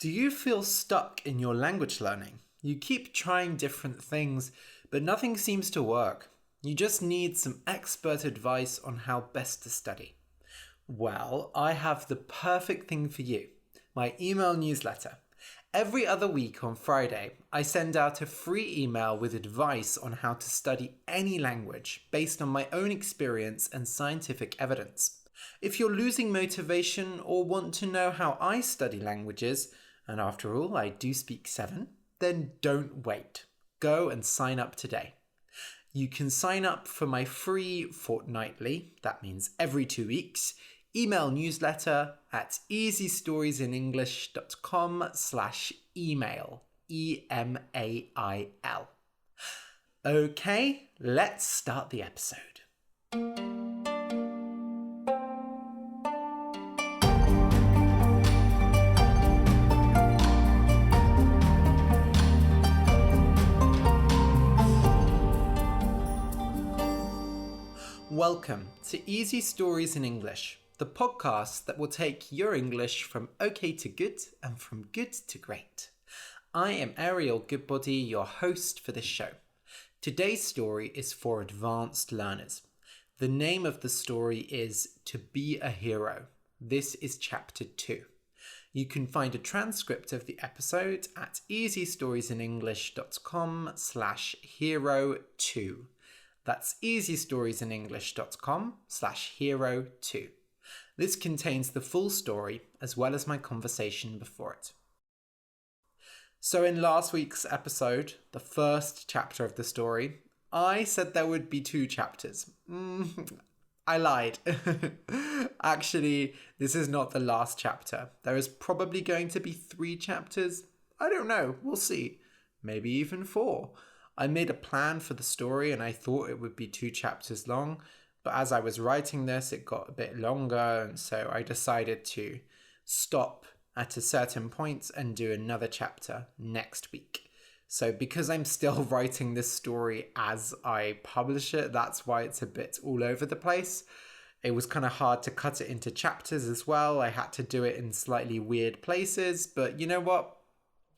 Do you feel stuck in your language learning? You keep trying different things, but nothing seems to work. You just need some expert advice on how best to study. Well, I have the perfect thing for you, my email newsletter. Every other week on Friday, I send out a free email with advice on how to study any language based on my own experience and scientific evidence. If you're losing motivation or want to know how I study languages, and after all, I do speak 7, then don't wait. Go and sign up today. You can sign up for my free fortnightly, that means every 2 weeks, email newsletter at easystoriesinenglish.com/email, email. Okay, let's start the episode. Welcome to Easy Stories in English, the podcast that will take your English from okay to good and from good to great. I am Ariel Goodbody, your host for this show. Today's story is for advanced learners. The name of the story is To Be a Hero. This is chapter 2. You can find a transcript of the episode at easystoriesinenglish.com/hero2. That's easystoriesinenglish.com/hero2. This contains the full story as well as my conversation before it. So in last week's episode, the first chapter of the story, I said there would be 2 chapters. I lied. Actually, this is not the last chapter. There is probably going to be 3 chapters. I don't know. We'll see. Maybe even 4. I made a plan for the story and I thought it would be 2 chapters long, but as I was writing this, it got a bit longer, and so I decided to stop at a certain point and do another chapter next week. So because I'm still writing this story as I publish it, that's why it's a bit all over the place. It was kind of hard to cut it into chapters as well. I had to do it in slightly weird places, but you know what?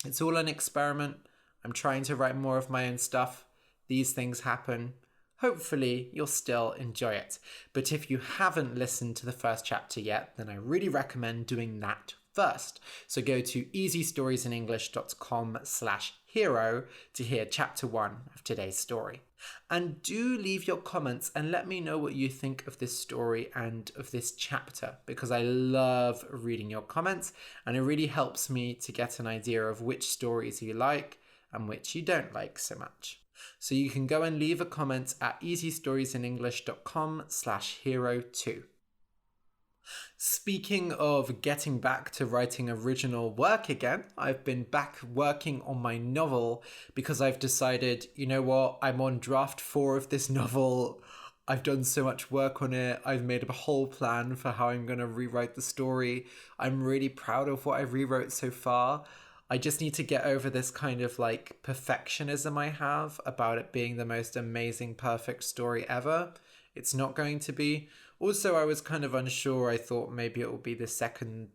It's all an experiment. I'm trying to write more of my own stuff. These things happen. Hopefully, you'll still enjoy it. But if you haven't listened to the first chapter yet, then I really recommend doing that first. So go to easystoriesinenglish.com/hero to hear chapter 1 of today's story. And do leave your comments and let me know what you think of this story and of this chapter, because I love reading your comments and it really helps me to get an idea of which stories you like and which you don't like so much. So you can go and leave a comment at easystoriesinenglish.com/hero2. Speaking of getting back to writing original work again, I've been back working on my novel because I've decided, you know what, I'm on draft 4 of this novel. I've done so much work on it. I've made a whole plan for how I'm going to rewrite the story. I'm really proud of what I rewrote so far. I just need to get over this kind of like perfectionism I have about it being the most amazing, perfect story ever. It's not going to be. Also, I was kind of unsure. I thought maybe it will be the second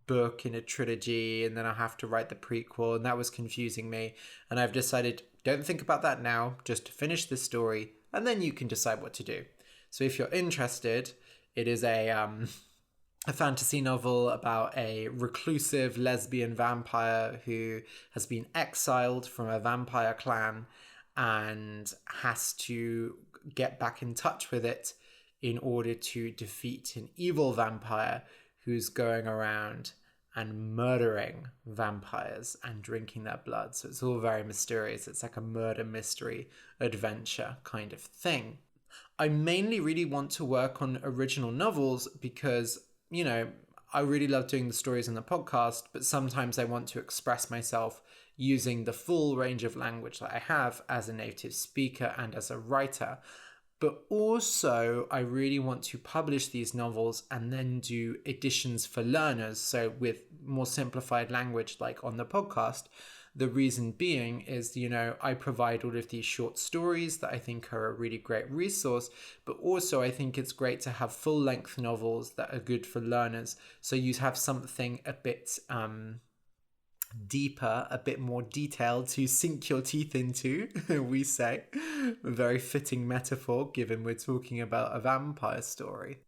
book in a trilogy and then I'll have to write the prequel, and that was confusing me. And I've decided, don't think about that now. Just finish the story and then you can decide what to do. So if you're interested, it is a fantasy novel about a reclusive lesbian vampire who has been exiled from a vampire clan and has to get back in touch with it in order to defeat an evil vampire who's going around and murdering vampires and drinking their blood. So it's all very mysterious. It's like a murder mystery adventure kind of thing. I mainly really want to work on original novels because, you know, I really love doing the stories in the podcast, but sometimes I want to express myself using the full range of language that I have as a native speaker and as a writer. But also, I really want to publish these novels and then do editions for learners, so with more simplified language like on the podcast. The reason being is, you know, I provide all of these short stories that I think are a really great resource, but also I think it's great to have full-length novels that are good for learners. So you have something a bit deeper, a bit more detailed to sink your teeth into, we say. A very fitting metaphor given we're talking about a vampire story.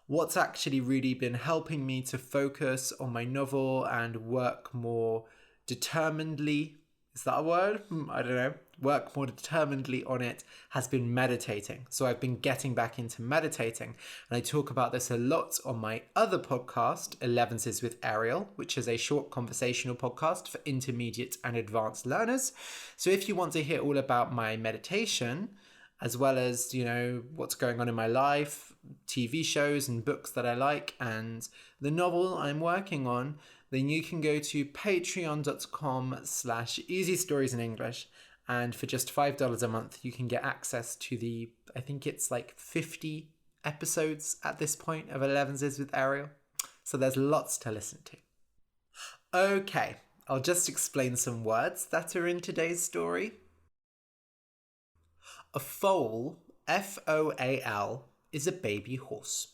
What's actually really been helping me to focus on my novel and work more determinedly, is that a word? I don't know. Work more determinedly on it has been meditating. So I've been getting back into meditating. And I talk about this a lot on my other podcast, 11s with Ariel, which is a short conversational podcast for intermediate and advanced learners. So if you want to hear all about my meditation, as well as, what's going on in my life, TV shows and books that I like, and the novel I'm working on, then you can go to patreon.com/easy stories in English. And for just $5 a month, you can get access to I think it's like 50 episodes at this point of 11s with Ariel. So there's lots to listen to. Okay, I'll just explain some words that are in today's story. A foal, Foal, is a baby horse.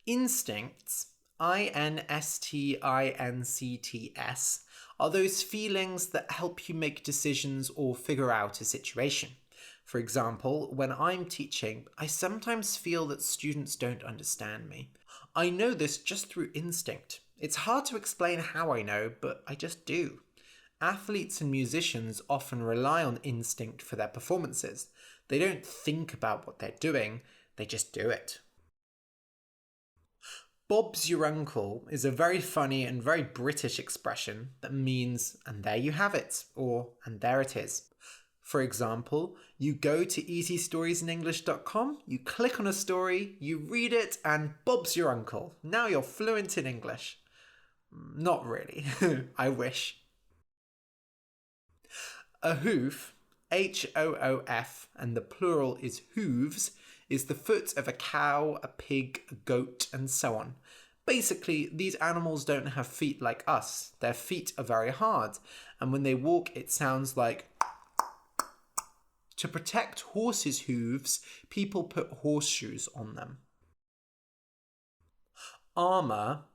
Instincts, Instincts, are those feelings that help you make decisions or figure out a situation. For example, when I'm teaching, I sometimes feel that students don't understand me. I know this just through instinct. It's hard to explain how I know, but I just do. Athletes and musicians often rely on instinct for their performances. They don't think about what they're doing, they just do it. Bob's your uncle is a very funny and very British expression that means, and there you have it, or and there it is. For example, you go to easystoriesinenglish.com, you click on a story, you read it, and Bob's your uncle. Now you're fluent in English. Not really. I wish. A hoof, Hoof, and the plural is hooves, is the foot of a cow, a pig, a goat, and so on. Basically, these animals don't have feet like us. Their feet are very hard, and when they walk, it sounds like... To protect horses' hooves, people put horseshoes on them. Armour,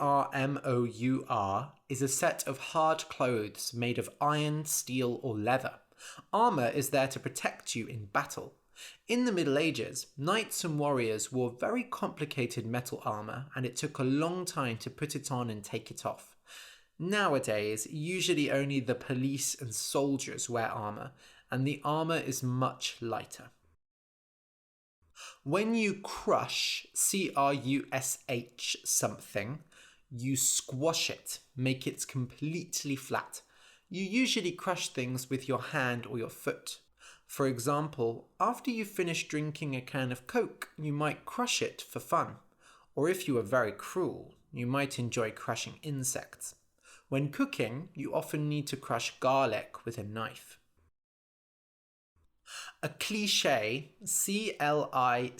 Armour, is a set of hard clothes made of iron, steel, or leather. Armour is there to protect you in battle. In the Middle Ages, knights and warriors wore very complicated metal armour, and it took a long time to put it on and take it off. Nowadays, usually only the police and soldiers wear armour, and the armour is much lighter. When you crush, crush something, you squash it, make it completely flat. You usually crush things with your hand or your foot. For example, after you finish drinking a can of Coke, you might crush it for fun. Or if you are very cruel, you might enjoy crushing insects. When cooking, you often need to crush garlic with a knife. A cliché, Cliché,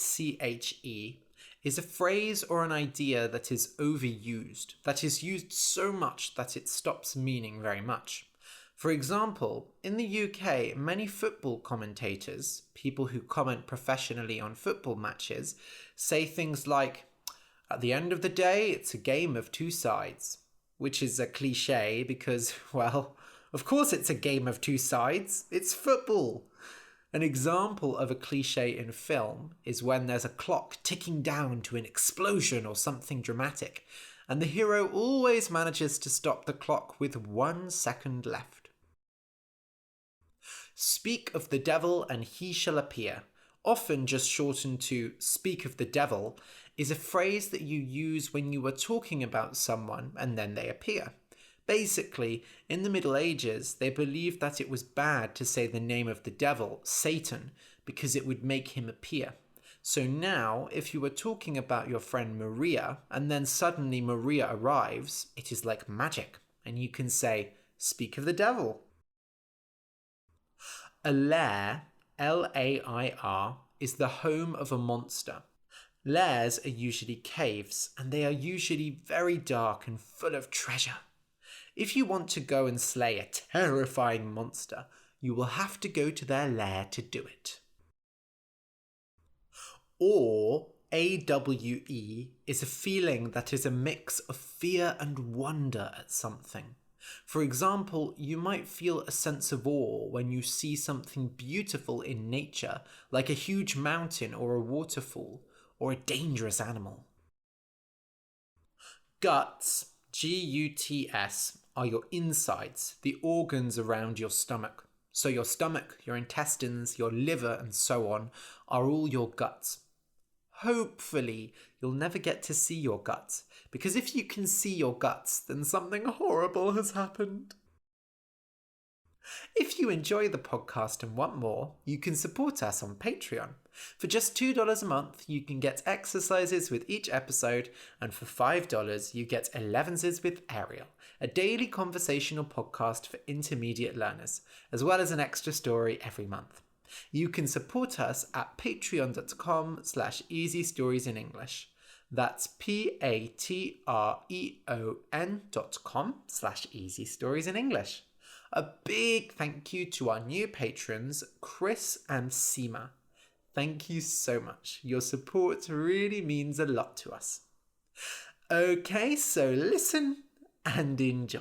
is a phrase or an idea that is overused, that is used so much that it stops meaning very much. For example, in the UK, many football commentators, people who comment professionally on football matches, say things like, "At the end of the day, it's a game of two sides," which is a cliché because, well, of course it's a game of two sides. It's football. An example of a cliché in film is when there's a clock ticking down to an explosion or something dramatic, and the hero always manages to stop the clock with 1 second left. Speak of the devil and he shall appear, often just shortened to speak of the devil, is a phrase that you use when you are talking about someone and then they appear. Basically, in the Middle Ages, they believed that it was bad to say the name of the devil, Satan, because it would make him appear. So now, if you were talking about your friend Maria, and then suddenly Maria arrives, it is like magic, and you can say, "Speak of the devil." A lair, Lair, is the home of a monster. Lairs are usually caves, and they are usually very dark and full of treasure. If you want to go and slay a terrifying monster, you will have to go to their lair to do it. Or, AWE is a feeling that is a mix of fear and wonder at something. For example, you might feel a sense of awe when you see something beautiful in nature, like a huge mountain or a waterfall, or a dangerous animal. Guts, Guts, are your insides, the organs around your stomach. So your stomach, your intestines, your liver, and so on are all your guts. Hopefully, you'll never get to see your guts, because if you can see your guts, then something horrible has happened. If you enjoy the podcast and want more, you can support us on Patreon. For just $2 a month, you can get exercises with each episode, and for $5, you get 11s with Ariel, a daily conversational podcast for intermediate learners, as well as an extra story every month. You can support us at patreon.com/easystoriesinenglish. That's patreon.com/easystoriesinenglish. A big thank you to our new patrons, Chris and Seema. Thank you so much. Your support really means a lot to us. Okay, so listen and enjoy.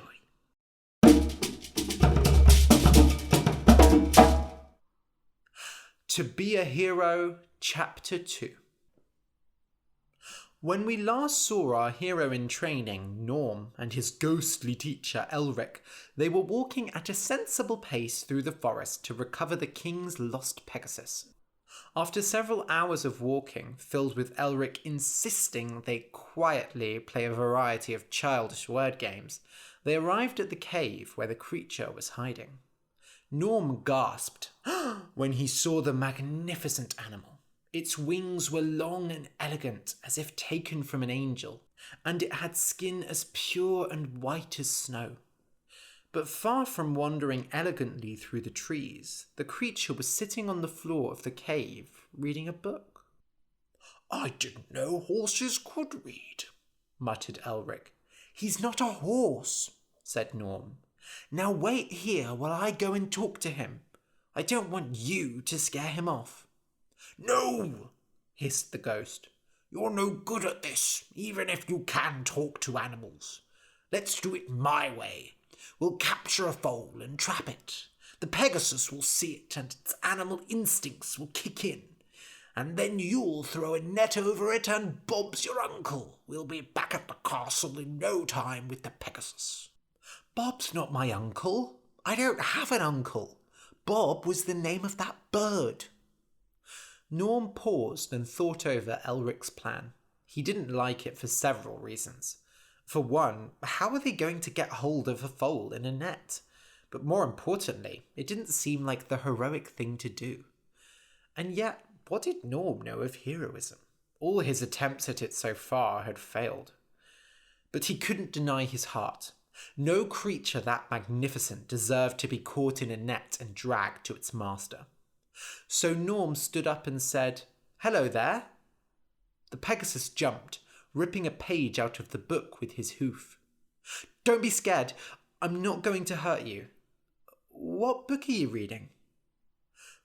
To Be a Hero, Chapter 2. When we last saw our hero in training, Norm, and his ghostly teacher, Elric, they were walking at a sensible pace through the forest to recover the king's lost pegasus. After several hours of walking, filled with Elric insisting they quietly play a variety of childish word games, they arrived at the cave where the creature was hiding. Norm gasped when he saw the magnificent animal. Its wings were long and elegant, as if taken from an angel, and it had skin as pure and white as snow. But far from wandering elegantly through the trees, the creature was sitting on the floor of the cave, reading a book. "I didn't know horses could read," muttered Elric. "He's not a horse," said Norm. "Now wait here while I go and talk to him. I don't want you to scare him off." "No," hissed the ghost. "You're no good at this, even if you can talk to animals. Let's do it my way. We'll capture a foal and trap it. The pegasus will see it and its animal instincts will kick in. And then you'll throw a net over it and Bob's your uncle. We'll be back at the castle in no time with the pegasus." "Bob's not my uncle. I don't have an uncle. Bob was the name of that bird." Norm paused and thought over Elric's plan. He didn't like it for several reasons. For one, how were they going to get hold of a foal in a net? But more importantly, it didn't seem like the heroic thing to do. And yet, what did Norm know of heroism? All his attempts at it so far had failed. But he couldn't deny his heart. No creature that magnificent deserved to be caught in a net and dragged to its master. So Norm stood up and said, "Hello there." The pegasus jumped, ripping a page out of the book with his hoof. "Don't be scared. I'm not going to hurt you." "What book are you reading?"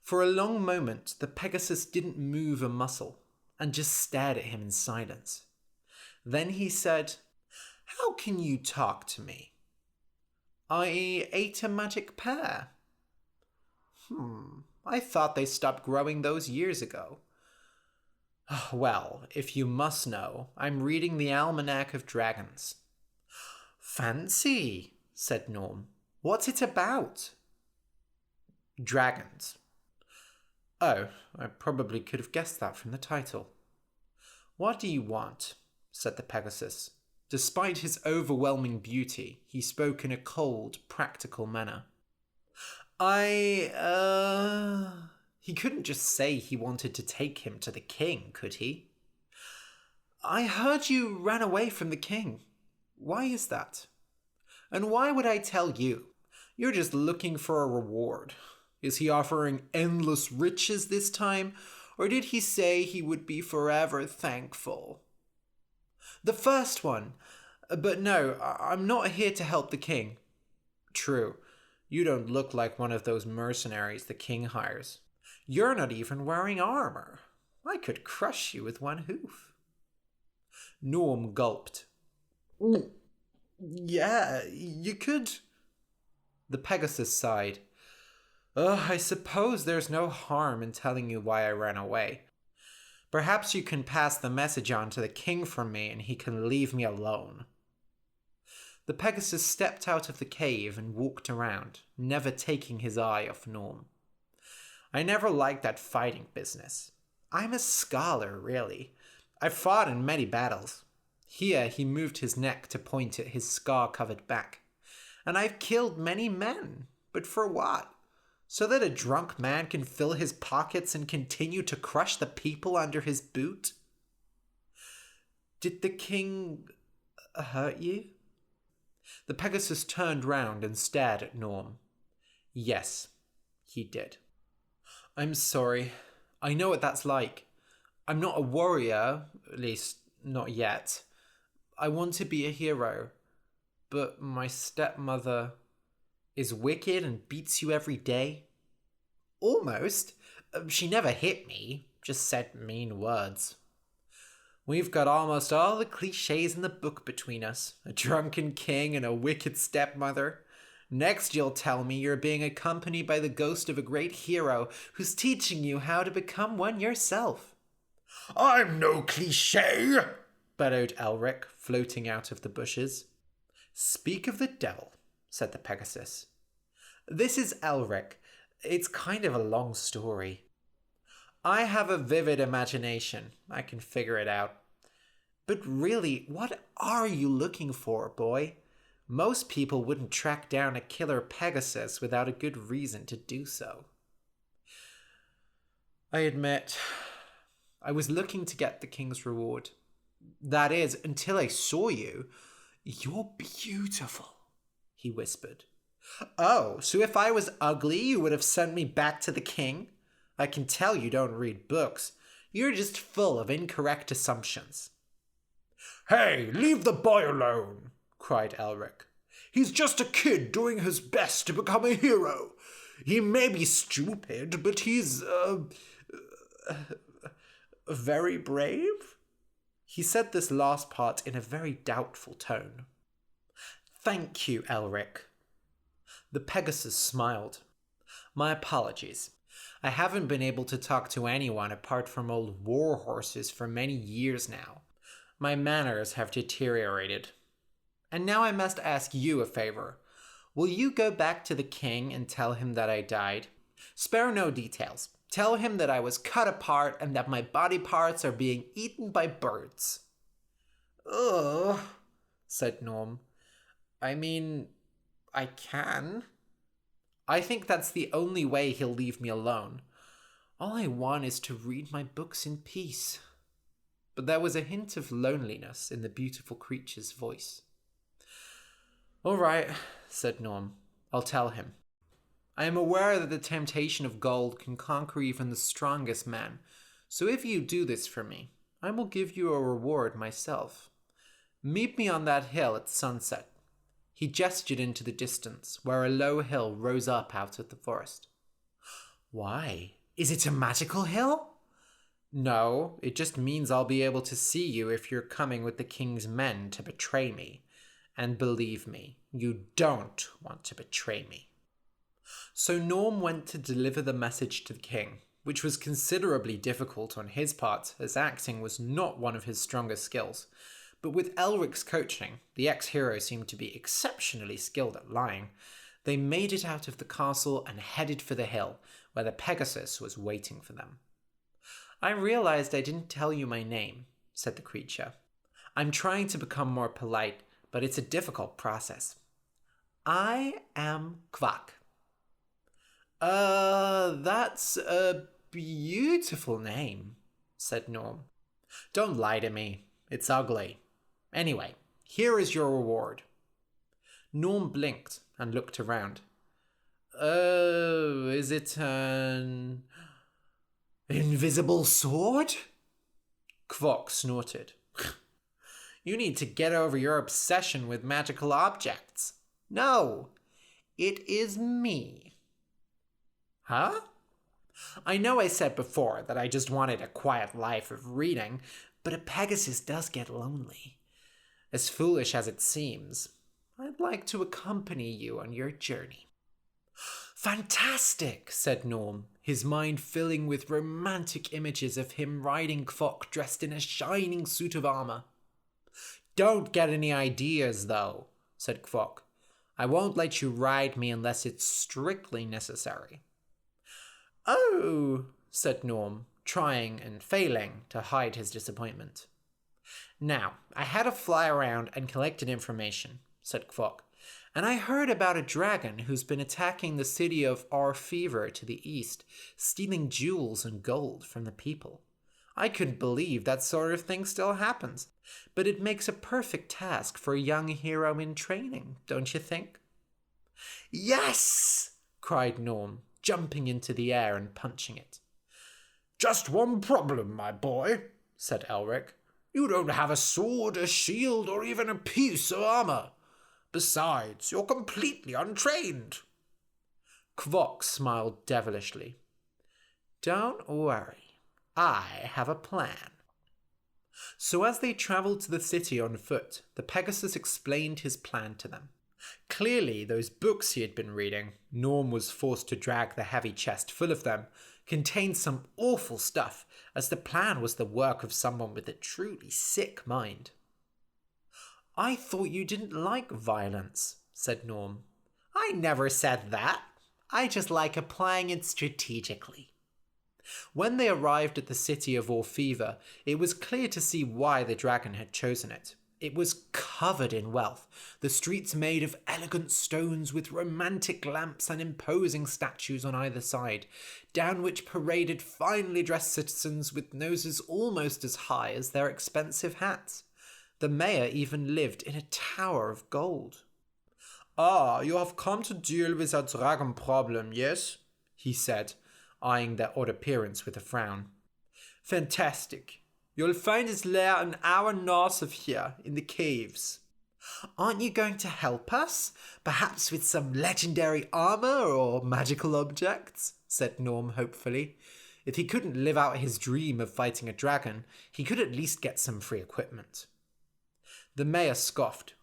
For a long moment, the pegasus didn't move a muscle and just stared at him in silence. Then he said, "How can you talk to me?" "I ate a magic pear." I thought they stopped growing those years ago." "Well, if you must know, I'm reading the Almanac of Dragons." "Fancy," said Norm. "What's it about?" "Dragons." "Oh, I probably could have guessed that from the title." "What do you want?" said the pegasus. Despite his overwhelming beauty, he spoke in a cold, practical manner. He couldn't just say he wanted to take him to the king, could he? "I heard you ran away from the king. Why is that?" "And why would I tell you? You're just looking for a reward. Is he offering endless riches this time, or did he say he would be forever thankful?" "The first one. But no, I'm not here to help the king." "True. You don't look like one of those mercenaries the king hires. You're not even wearing armor. I could crush you with one hoof. Norm gulped. Yeah, you could. The Pegasus sighed. I suppose there's no harm in telling you why I ran away. Perhaps you can pass the message on to the king from me and he can leave me alone. The Pegasus stepped out of the cave and walked around, never taking his eye off Norm. I never liked that fighting business. I'm a scholar, really. I've fought in many battles. Here he moved his neck to point at his scar-covered back. And I've killed many men. But for what? So that a drunk man can fill his pockets and continue to crush the people under his boot? Did the king hurt you? The Pegasus turned round and stared at Norm. Yes, he did. I'm sorry. I know what that's like. I'm not a warrior, at least not yet. I want to be a hero. But my stepmother is wicked and beats you every day? Almost. She never hit me, just said mean words. We've got almost all the clichés in the book between us. A drunken king and a wicked stepmother. Next you'll tell me you're being accompanied by the ghost of a great hero who's teaching you how to become one yourself. I'm no cliché, bellowed Elric, floating out of the bushes. Speak of the devil, said the Pegasus. This is Elric. It's kind of a long story. I have a vivid imagination. I can figure it out. But really, what are you looking for, boy? Most people wouldn't track down a killer Pegasus without a good reason to do so. I admit, I was looking to get the king's reward. That is, until I saw you. You're beautiful, he whispered. Oh, so if I was ugly, you would have sent me back to the king? I can tell you don't read books. You're just full of incorrect assumptions. Hey, leave the boy alone, cried Elric. He's just a kid doing his best to become a hero. He may be stupid, but he's, very brave? He said this last part in a very doubtful tone. Thank you, Elric. The Pegasus smiled. My apologies. I haven't been able to talk to anyone apart from old war horses for many years now. My manners have deteriorated. And now I must ask you a favor. Will you go back to the king and tell him that I died? Spare no details. Tell him that I was cut apart and that my body parts are being eaten by birds. Ugh, said Norm. I mean, I can. I think that's the only way he'll leave me alone. All I want is to read my books in peace. But there was a hint of loneliness in the beautiful creature's voice. All right, said Norm. I'll tell him. I am aware that the temptation of gold can conquer even the strongest man, so if you do this for me, I will give you a reward myself. Meet me on that hill at sunset. He gestured into the distance, where a low hill rose up out of the forest. Why? Is it a magical hill? No, it just means I'll be able to see you if you're coming with the king's men to betray me. And believe me, you don't want to betray me. So Norm went to deliver the message to the king, which was considerably difficult on his part, as acting was not one of his strongest skills. But with Elric's coaching, the ex-hero seemed to be exceptionally skilled at lying. They made it out of the castle and headed for the hill, where the Pegasus was waiting for them. I realized I didn't tell you my name, said the creature. I'm trying to become more polite, but it's a difficult process. I am Kvak. That's a beautiful name, said Norm. Don't lie to me. It's ugly. Anyway, here is your reward. Norm blinked and looked around. Oh, is it an invisible sword? Kvok snorted. You need to get over your obsession with magical objects. No, it is me. Huh? I know I said before that I just wanted a quiet life of reading, but a pegasus does get lonely. As foolish as it seems, I'd like to accompany you on your journey." "Fantastic," said Norm, his mind filling with romantic images of him riding Kvok dressed in a shining suit of armour. "Don't get any ideas, though," said Kvok. "I won't let you ride me unless it's strictly necessary." "Oh," said Norm, trying and failing to hide his disappointment. "Now, I had to fly around and collected information," said Kvok, "and I heard about a dragon who's been attacking the city of Fever to the east, stealing jewels and gold from the people. I couldn't believe that sort of thing still happens, but it makes a perfect task for a young hero in training, don't you think?" "Yes!" cried Norm, jumping into the air and punching it. "Just one problem, my boy," said Elric. "You don't have a sword, a shield, or even a piece of armour. Besides, you're completely untrained." Kvok smiled devilishly. "Don't worry, I have a plan." So as they travelled to the city on foot, the Pegasus explained his plan to them. Clearly, those books he had been reading, Norm was forced to drag the heavy chest full of them, contained some awful stuff, as the plan was the work of someone with a truly sick mind. "I thought you didn't like violence," said Norm. "I never said that. I just like applying it strategically." When they arrived at the city of Orfever, it was clear to see why the dragon had chosen it. It was covered in wealth, the streets made of elegant stones with romantic lamps and imposing statues on either side, down which paraded finely dressed citizens with noses almost as high as their expensive hats. The mayor even lived in a tower of gold. "Ah, you have come to deal with a dragon problem, yes?" he said, eyeing their odd appearance with a frown. "Fantastic. You'll find his lair an hour north of here, in the caves." "Aren't you going to help us? Perhaps with some legendary armour or magical objects?" said Norm hopefully. If he couldn't live out his dream of fighting a dragon, he could at least get some free equipment. The mayor scoffed.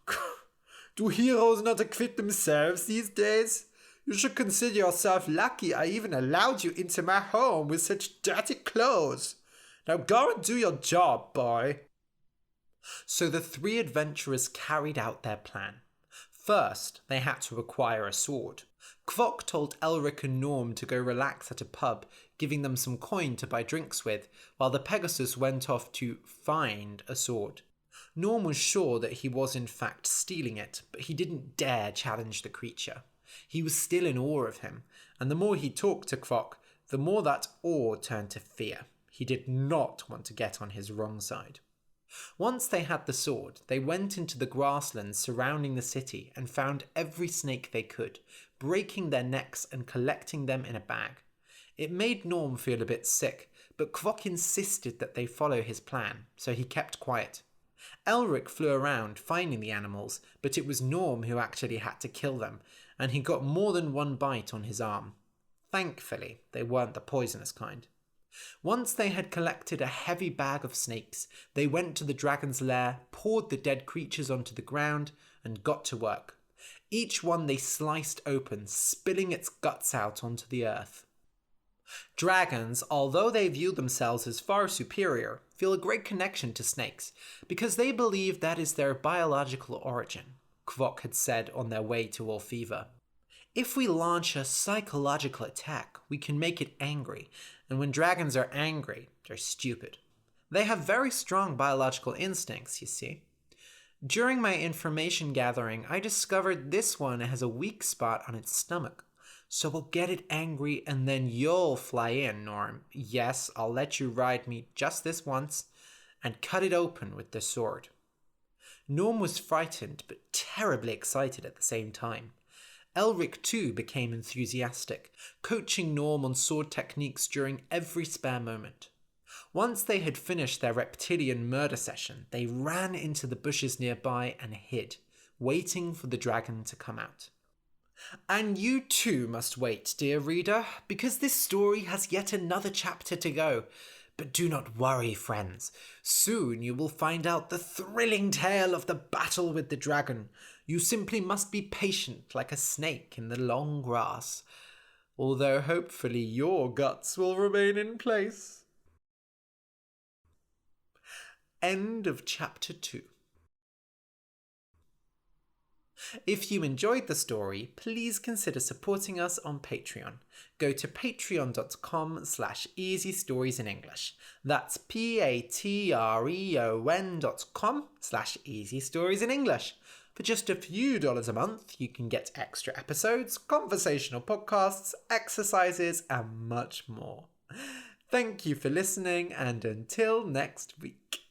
"Do heroes not equip themselves these days? You should consider yourself lucky I even allowed you into my home with such dirty clothes. Now go and do your job, boy." So the three adventurers carried out their plan. First, they had to acquire a sword. Kvok told Elric and Norm to go relax at a pub, giving them some coin to buy drinks with, while the Pegasus went off to find a sword. Norm was sure that he was in fact stealing it, but he didn't dare challenge the creature. He was still in awe of him, and the more he talked to Kvok, the more that awe turned to fear. He did not want to get on his wrong side. Once they had the sword, they went into the grasslands surrounding the city and found every snake they could, breaking their necks and collecting them in a bag. It made Norm feel a bit sick, but Kvok insisted that they follow his plan, so he kept quiet. Elric flew around finding the animals, but it was Norm who actually had to kill them, and he got more than one bite on his arm. Thankfully, they weren't the poisonous kind. Once they had collected a heavy bag of snakes, they went to the dragon's lair, poured the dead creatures onto the ground, and got to work. Each one they sliced open, spilling its guts out onto the earth. Dragons, although they view themselves as far superior, feel a great connection to snakes, because they believe that is their biological origin, Kvok had said on their way to Orfever. "If we launch a psychological attack, we can make it angry, and when dragons are angry, they're stupid. They have very strong biological instincts, you see. During my information gathering, I discovered this one has a weak spot on its stomach. So we'll get it angry and then you'll fly in, Norm. Yes, I'll let you ride me just this once and cut it open with the sword." Norm was frightened but terribly excited at the same time. Elric too became enthusiastic, coaching Norm on sword techniques during every spare moment. Once they had finished their reptilian murder session, they ran into the bushes nearby and hid, waiting for the dragon to come out. And you too must wait, dear reader, because this story has yet another chapter to go. But do not worry, friends. Soon you will find out the thrilling tale of the battle with the dragon. You simply must be patient like a snake in the long grass. Although hopefully your guts will remain in place. End of chapter 2. If you enjoyed the story, please consider supporting us on Patreon. Go to patreon.com/easystoriesinenglish. That's patreon.com/easystoriesinenglish. For just a few dollars a month, you can get extra episodes, conversational podcasts, exercises, and much more. Thank you for listening, and until next week.